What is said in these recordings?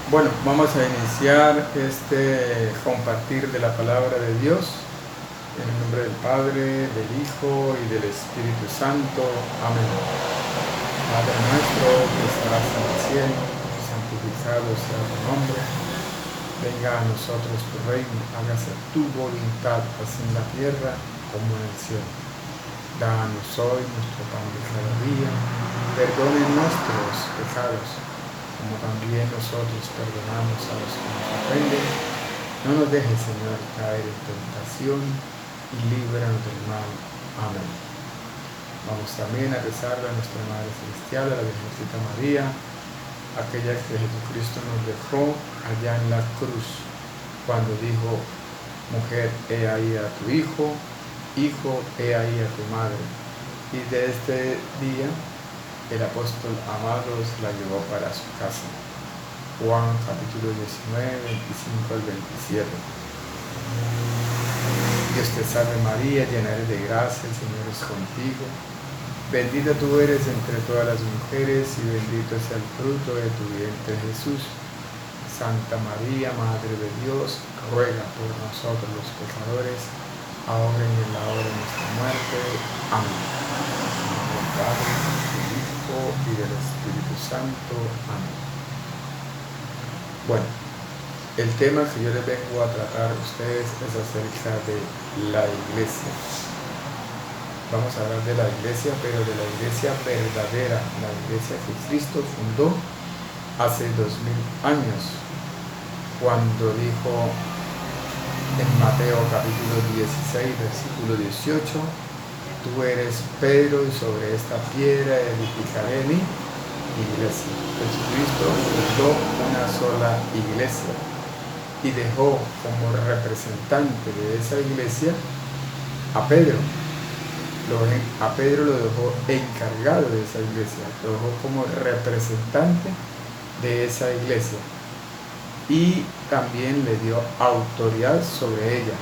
Bueno, vamos a iniciar este compartir de la palabra de Dios en el nombre del Padre, del Hijo y del Espíritu Santo. Amén. Padre nuestro que estás en el cielo, santificado sea tu nombre. Venga a nosotros tu reino, hágase tu voluntad, así en la tierra como en el cielo. Danos hoy nuestro pan de cada día, perdone nuestros pecados, como también nosotros perdonamos a los que nos ofenden. No nos dejes, Señor, caer en tentación y líbranos del mal. Amén. Vamos también a rezarle a nuestra Madre Celestial, a la Virgencita María, aquella que Jesucristo nos dejó allá en la cruz, cuando dijo: mujer, he ahí a tu hijo, hijo, he ahí a tu madre. Y de este día el apóstol amado se la llevó para su casa. Juan capítulo 19, 25 al 27. Dios te salve María, llena eres de gracia, el Señor es contigo. Bendita tú eres entre todas las mujeres y bendito sea el fruto de tu vientre Jesús. Santa María, Madre de Dios, ruega por nosotros los pecadores, ahora y en la hora de nuestra muerte. Amén. Del Padre, del Hijo y del Espíritu Santo. Amén. Bueno, el tema que yo les vengo a tratar a ustedes es acerca de la iglesia. Vamos a hablar de la iglesia, pero de la iglesia verdadera, la iglesia que Cristo fundó hace 2000 años, cuando dijo en Mateo capítulo 16, versículo 18: tú eres Pedro, y sobre esta piedra edificaré mi iglesia. Jesucristo fundó una sola iglesia y dejó como representante de esa iglesia a Pedro. A Pedro lo dejó encargado de esa iglesia, lo dejó como representante de esa iglesia, y también le dio autoridad sobre ella,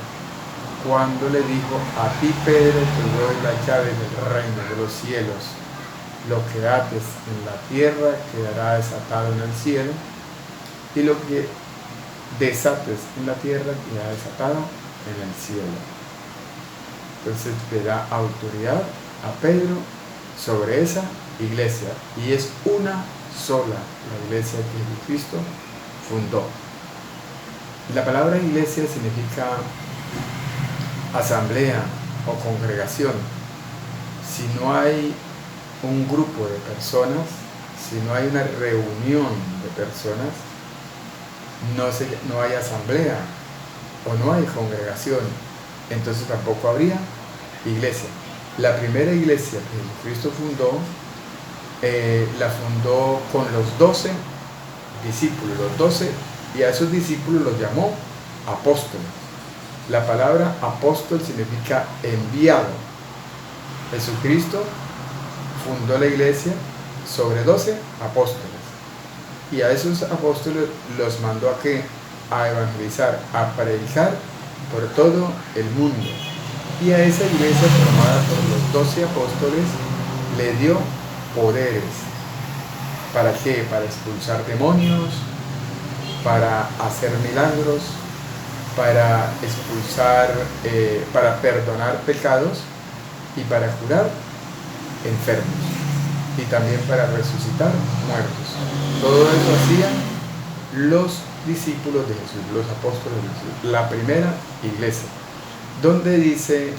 cuando le dijo: a ti, Pedro, te doy la llave del reino de los cielos. Lo que ates en la tierra quedará desatado en el cielo, y lo que desates en la tierra quedará desatado en el cielo. Entonces le da autoridad a Pedro sobre esa iglesia, y es una sola la iglesia que Jesucristo fundó. La palabra iglesia significa asamblea o congregación. Si no hay un grupo de personas, si no hay una reunión de personas, no hay asamblea o no hay congregación, entonces tampoco habría iglesia. La primera iglesia que Jesucristo fundó, la fundó con los 12 discípulos, y a esos discípulos los llamó apóstoles. La palabra apóstol significa enviado. Jesucristo fundó la iglesia sobre 12 apóstoles, y a esos apóstoles los mandó a evangelizar, a predicar por todo el mundo. Y a esa iglesia formada por los 12 apóstoles le dio poderes. ¿Para qué? Para expulsar demonios, para hacer milagros, para expulsar, para perdonar pecados y para curar enfermos, y también para resucitar muertos. Todo eso hacían los discípulos de Jesús, los apóstoles de Jesús, la primera iglesia. ¿Dónde dice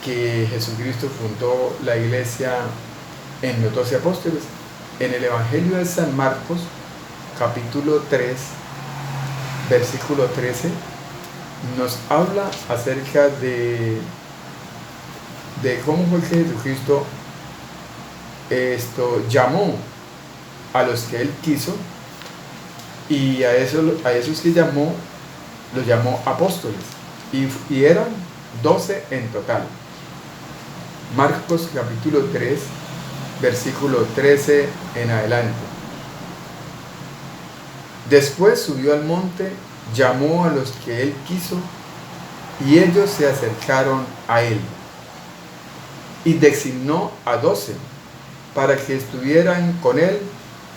que Jesucristo fundó la iglesia en los 12 apóstoles? En el Evangelio de San Marcos, capítulo 3, versículo 13, nos habla acerca de cómo fue que Jesucristo llamó a los que Él quiso, y a esos que llamó, los llamó apóstoles, y eran 12 en total. Marcos capítulo 3, versículo 13 en adelante. Después subió al monte, llamó a los que Él quiso, y ellos se acercaron a Él, y designó a 12 para que estuvieran con Él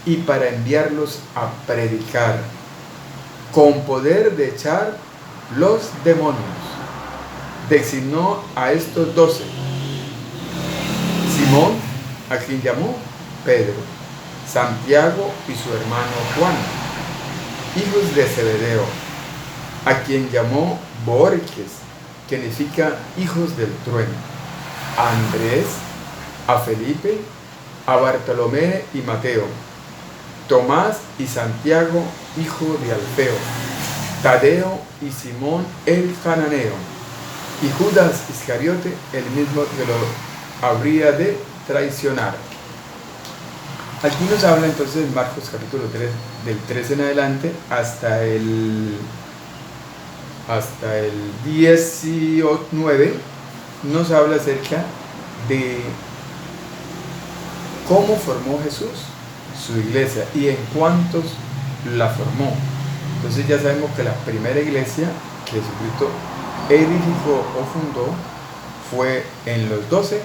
y para enviarlos a predicar, con poder de echar los demonios. Designó a estos 12: Simón, a quien llamó Pedro, Santiago y su hermano Juan, hijos de Zebedeo, a quien llamó Boanerges, que significa hijos del trueno, a Andrés, a Felipe, a Bartolomé y Mateo, Tomás y Santiago, hijo de Alfeo, Tadeo y Simón el cananeo, y Judas Iscariote, el mismo que lo habría de traicionar. Aquí nos habla entonces en Marcos capítulo 3, del 3 en adelante hasta el 19, nos habla acerca de cómo formó Jesús su iglesia y en cuántos la formó. Entonces ya sabemos que la primera iglesia que Jesucristo edificó o fundó fue en los 12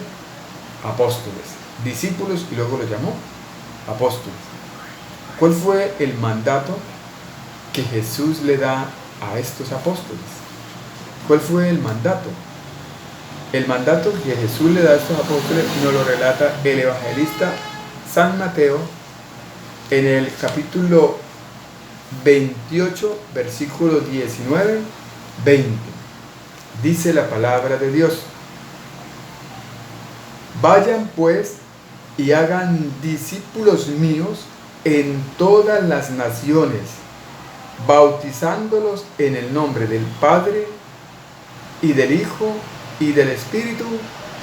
apóstoles, discípulos, y luego los llamó apóstoles. ¿Cuál fue el mandato que Jesús le da a estos apóstoles? ¿Cuál fue el mandato? El mandato que Jesús le da a estos apóstoles nos lo relata el evangelista San Mateo en el capítulo 28, versículo 19, 20. Dice la palabra de Dios: vayan pues y hagan discípulos míos en todas las naciones, bautizándolos en el nombre del Padre y del Hijo y del Espíritu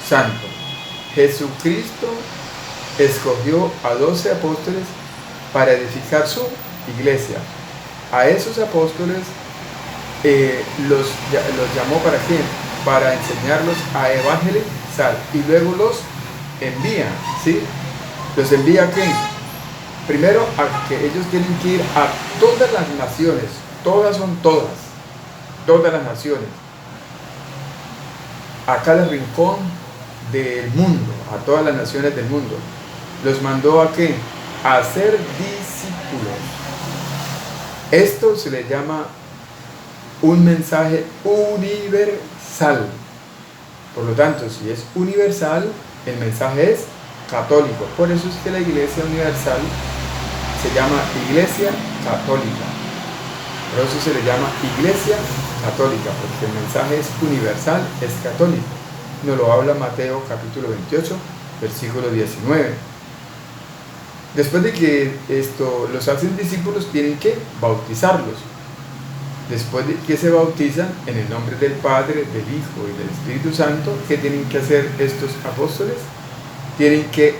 Santo. Jesucristo escogió a 12 apóstoles para edificar su iglesia. A esos apóstoles los llamó ¿para qué? Para enseñarlos a evangelizar, y luego los envía, ¿sí? ¿Los envía a qué? Primero a que ellos tienen que ir a todas las naciones, todas las naciones, a cada rincón del mundo, a todas las naciones del mundo. Los mandó a qué? A ser discípulos. Esto se le llama un mensaje universal. Por lo tanto, si es universal, el mensaje es católico. Por eso es que la Iglesia Universal se llama Iglesia Católica. Por eso se le llama Iglesia Católica, porque el mensaje es universal, es católico. Nos lo habla Mateo capítulo 28, versículo 19. Después de que los hacen discípulos, tienen que bautizarlos. Después de que se bautizan en el nombre del Padre, del Hijo y del Espíritu Santo, ¿qué tienen que hacer estos apóstoles? Tienen que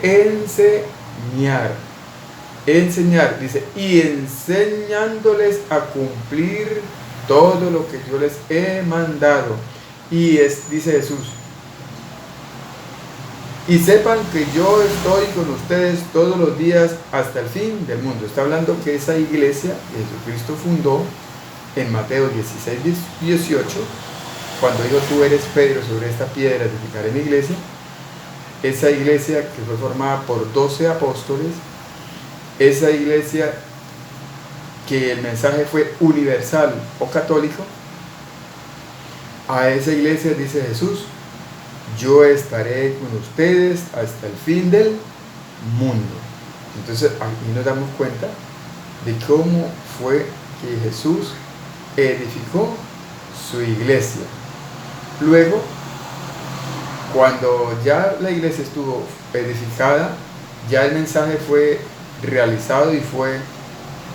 enseñar, dice, y enseñándoles a cumplir todo lo que yo les he mandado. Y dice Jesús, y sepan que yo estoy con ustedes todos los días hasta el fin del mundo. Está hablando que esa iglesia que Jesucristo fundó en Mateo 16, 18, cuando dijo: tú eres Pedro, sobre esta piedra edificaré mi iglesia. Esa iglesia que fue formada por 12 apóstoles, esa iglesia que el mensaje fue universal o católico, a esa iglesia dice Jesús: yo estaré con ustedes hasta el fin del mundo. Entonces aquí nos damos cuenta de cómo fue que Jesús edificó su iglesia. Luego, cuando ya la iglesia estuvo edificada, ya el mensaje fue realizado y fue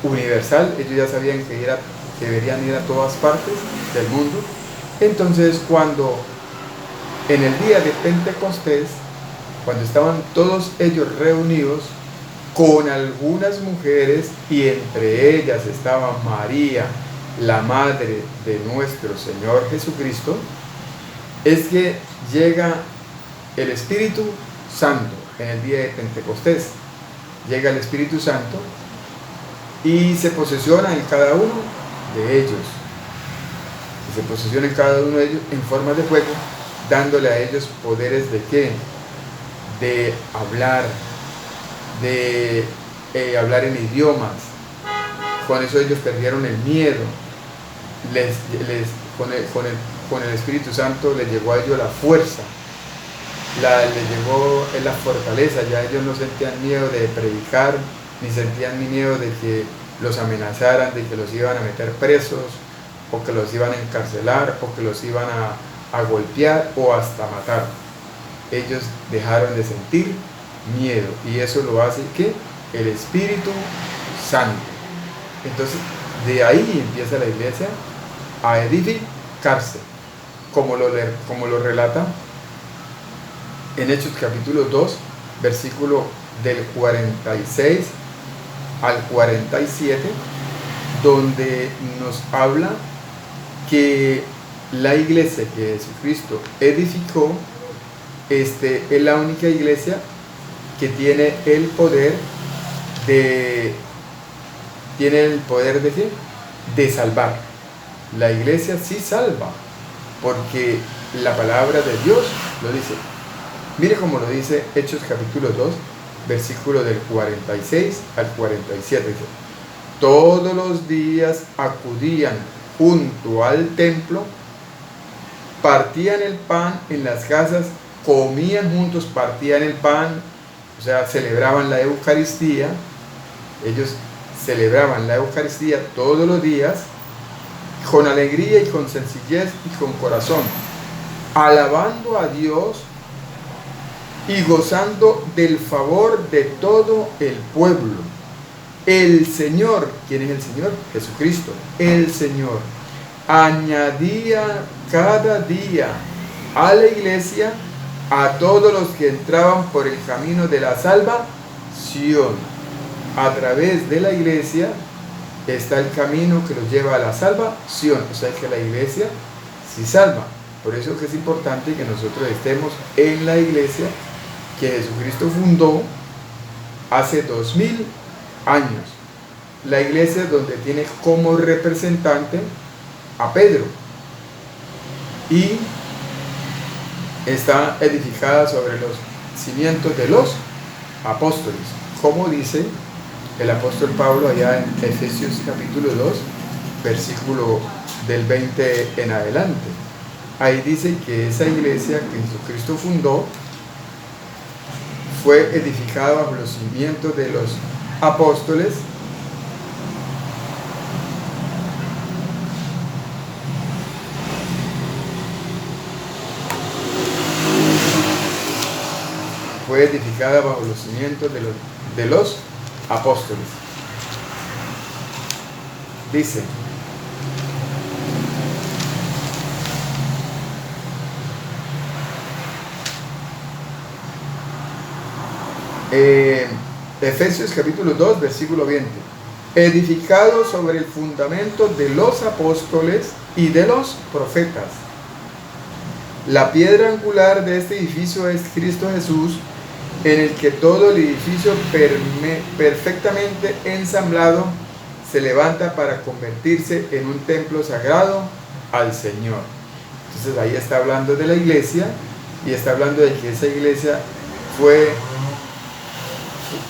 universal. Ellos ya sabían que deberían ir a todas partes del mundo. Entonces, cuando en el día de Pentecostés, cuando estaban todos ellos reunidos con algunas mujeres, y entre ellas estaba María, la madre de nuestro Señor Jesucristo, es que llega el Espíritu Santo en el día de Pentecostés. Llega el Espíritu Santo y se posesiona en cada uno de ellos. Se posesiona en cada uno de ellos en forma de fuego, dándole a ellos poderes de ¿qué? De hablar, de hablar en idiomas. Con eso ellos perdieron el miedo. Con el Espíritu Santo les llegó a ellos la fuerza, les llegó la fortaleza. Ya ellos no sentían miedo de predicar, ni sentían ni miedo de que los amenazaran, de que los iban a meter presos, o que los iban a encarcelar, o que los iban a golpear o hasta matar. Ellos dejaron de sentir miedo, y eso lo hace ¿qué? El Espíritu Santo. Entonces, de ahí empieza la iglesia a edificarse, como lo relata en Hechos capítulo 2, versículo del 46 al 47, donde nos habla que la iglesia que Jesucristo edificó es la única iglesia que tiene el poder de ¿qué? De salvar. La iglesia sí salva, porque la palabra de Dios lo dice. Mire cómo lo dice Hechos capítulo 2, versículo del 46 al 47. Dice: todos los días acudían junto al templo, partían el pan en las casas, comían juntos, partían el pan, o sea, celebraban la Eucaristía. Ellos celebraban la Eucaristía todos los días, con alegría y con sencillez y con corazón, alabando a Dios y gozando del favor de todo el pueblo. El Señor, ¿quién es el Señor? Jesucristo. El Señor añadía cada día a la iglesia a todos los que entraban por el camino de la salvación. A través de la iglesia está el camino que los lleva a la salvación. O sea que la iglesia sí salva. Por eso que es importante que nosotros estemos en la iglesia que Jesucristo fundó hace 2000 años. La iglesia donde tiene como representante a Pedro, y está edificada sobre los cimientos de los apóstoles, como dice el apóstol Pablo allá en Efesios capítulo 2, versículo del 20 en adelante. Ahí dice que esa iglesia que Jesucristo fundó fue edificada bajo los cimientos de los apóstoles, fue edificada bajo los cimientos de los apóstoles. Dice: Efesios capítulo 2, versículo 20: edificado sobre el fundamento de los apóstoles y de los profetas. La piedra angular de este edificio es Cristo Jesús, en el que todo el edificio perfectamente ensamblado se levanta para convertirse en un templo sagrado al Señor. Entonces ahí está hablando de la iglesia, y está hablando de que esa iglesia fue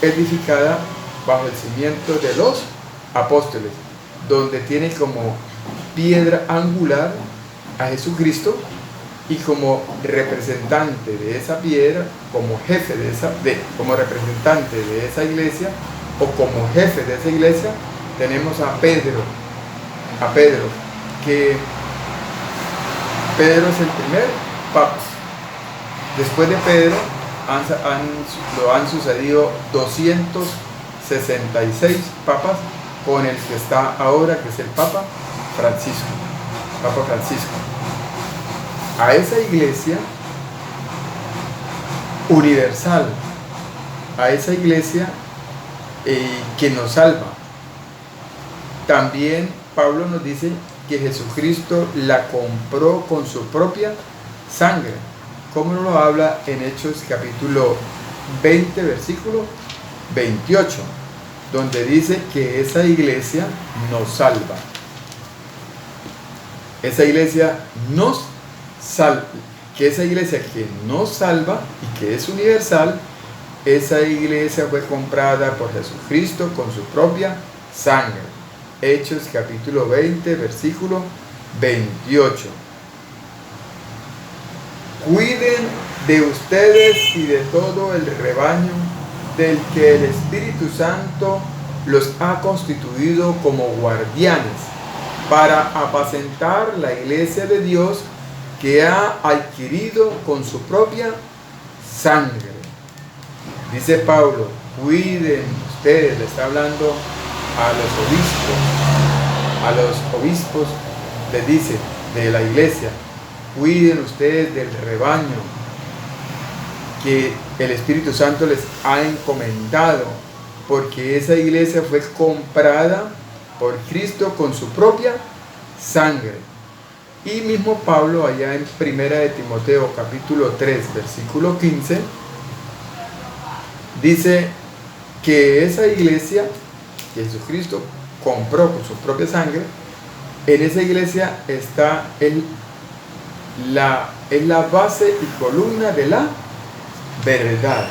edificada bajo el cimiento de los apóstoles, donde tiene como piedra angular a Jesucristo, y como representante de esa piedra, como jefe como representante de esa iglesia, o como jefe de esa iglesia, tenemos a Pedro, que Pedro es el primer papa. Después de Pedro han sucedido 266 papas, con el que está ahora, que es el Papa Francisco. A esa iglesia universal, a esa iglesia que nos salva, también Pablo nos dice que Jesucristo la compró con su propia sangre, como nos lo habla en Hechos capítulo 20, versículo 28, donde dice que esa iglesia nos salva. Esa iglesia nos salva, que esa iglesia que nos salva y que es universal, esa iglesia fue comprada por Jesucristo con su propia sangre. Hechos capítulo 20, versículo 28. Cuiden de ustedes y de todo el rebaño del que el Espíritu Santo los ha constituido como guardianes para apacentar la iglesia de Dios que ha adquirido con su propia sangre. Dice Pablo, cuiden ustedes, le está hablando a los obispos les dice de la iglesia, cuiden ustedes del rebaño que el Espíritu Santo les ha encomendado, porque esa iglesia fue comprada por Cristo con su propia sangre. Y mismo Pablo allá en 1 de Timoteo capítulo 3 versículo 15 dice que esa iglesia que Jesucristo compró con su propia sangre, en esa iglesia está la base y columna de la verdad.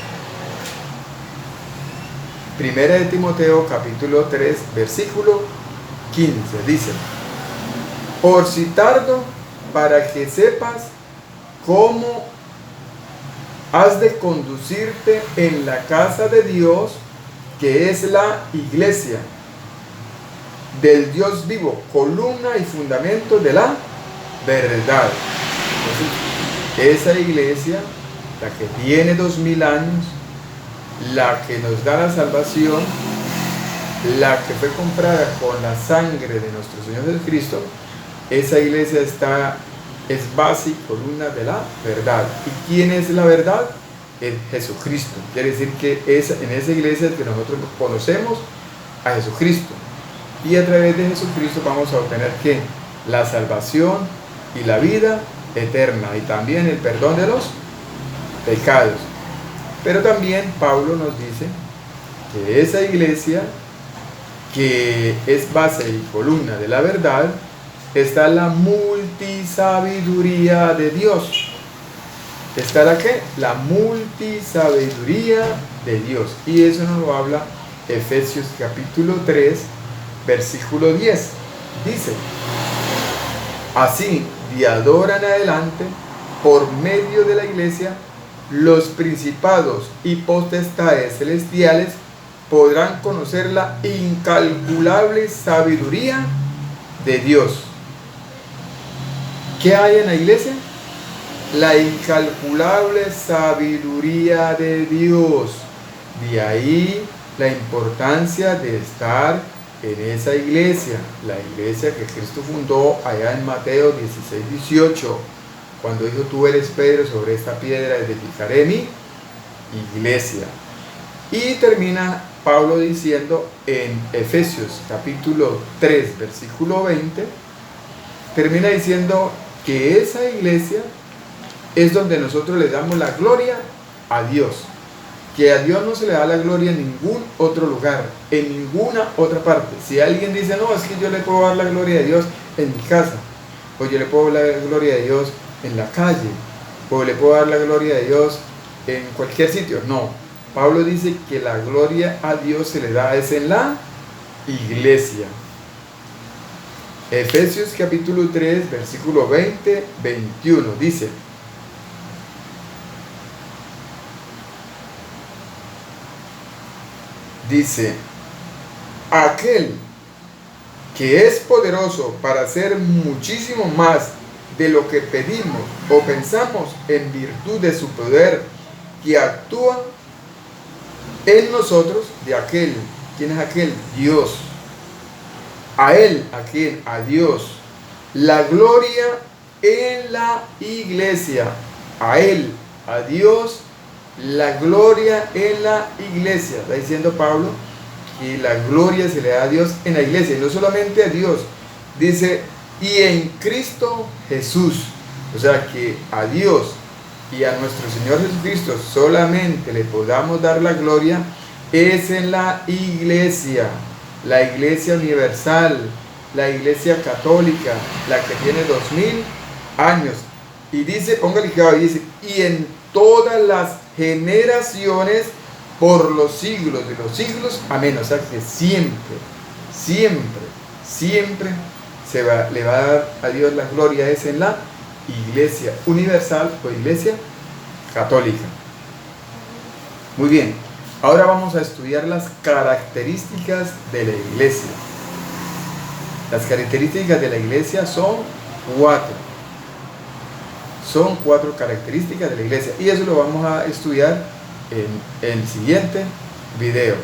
1 de Timoteo capítulo 3 versículo 15 dice: por si tardo, para que sepas cómo has de conducirte en la casa de Dios, que es la iglesia del Dios vivo, columna y fundamento de la verdad. Entonces, esa iglesia, la que tiene 2000 años, la que nos da la salvación, la que fue comprada con la sangre de nuestro Señor Jesucristo, esa iglesia es base y columna de la verdad. ¿Y quién es la verdad? Es Jesucristo. Quiere decir que en esa iglesia es que nosotros conocemos a Jesucristo. Y a través de Jesucristo vamos a obtener ¿qué? La salvación y la vida eterna. Y también el perdón de los pecados. Pero también Pablo nos dice que esa iglesia, que es base y columna de la verdad, está la multisabiduría de Dios. ¿Está la qué? La multisabiduría de Dios. Y eso nos lo habla Efesios capítulo 3, versículo 10. Dice: así, de ahora en adelante, por medio de la iglesia, los principados y potestades celestiales podrán conocer la incalculable sabiduría de Dios. ¿Qué hay en la iglesia? La incalculable sabiduría de Dios. De ahí la importancia de estar en esa iglesia, la iglesia que Cristo fundó allá en Mateo 16, 18, cuando dijo: tú eres Pedro, sobre esta piedra edificaré mi iglesia. Y termina Pablo diciendo en Efesios capítulo 3, versículo 20, termina diciendo que esa iglesia es donde nosotros le damos la gloria a Dios, que a Dios no se le da la gloria en ningún otro lugar, en ninguna otra parte. Si alguien dice: no, es que yo le puedo dar la gloria de Dios en mi casa, o yo le puedo dar la gloria de Dios en la calle, o le puedo dar la gloria de Dios en cualquier sitio. No, Pablo dice que la gloria a Dios se le da es en la iglesia. Efesios capítulo 3, versículo 20, 21 dice: aquel que es poderoso para hacer muchísimo más de lo que pedimos o pensamos, en virtud de su poder que actúa en nosotros. De aquel, ¿quién es aquel? Dios. A él, ¿a quién? A Dios. La gloria en la iglesia. A él, a Dios, la gloria en la iglesia. Está diciendo Pablo que la gloria se le da a Dios en la iglesia, y no solamente a Dios, dice: y en Cristo Jesús. O sea que a Dios y a nuestro Señor Jesucristo solamente le podamos dar la gloria es en la iglesia universal, la iglesia católica, la que tiene 2000 años. Y dice, póngale cuidado, dice: y en todas las generaciones por los siglos de los siglos. Amén. O sea que siempre, siempre, siempre le va a dar a Dios la gloria, es en la Iglesia Universal o Iglesia Católica. Muy bien, ahora vamos a estudiar las características de la Iglesia. Las características de la Iglesia son cuatro. Son cuatro características de la Iglesia y eso lo vamos a estudiar en el siguiente video.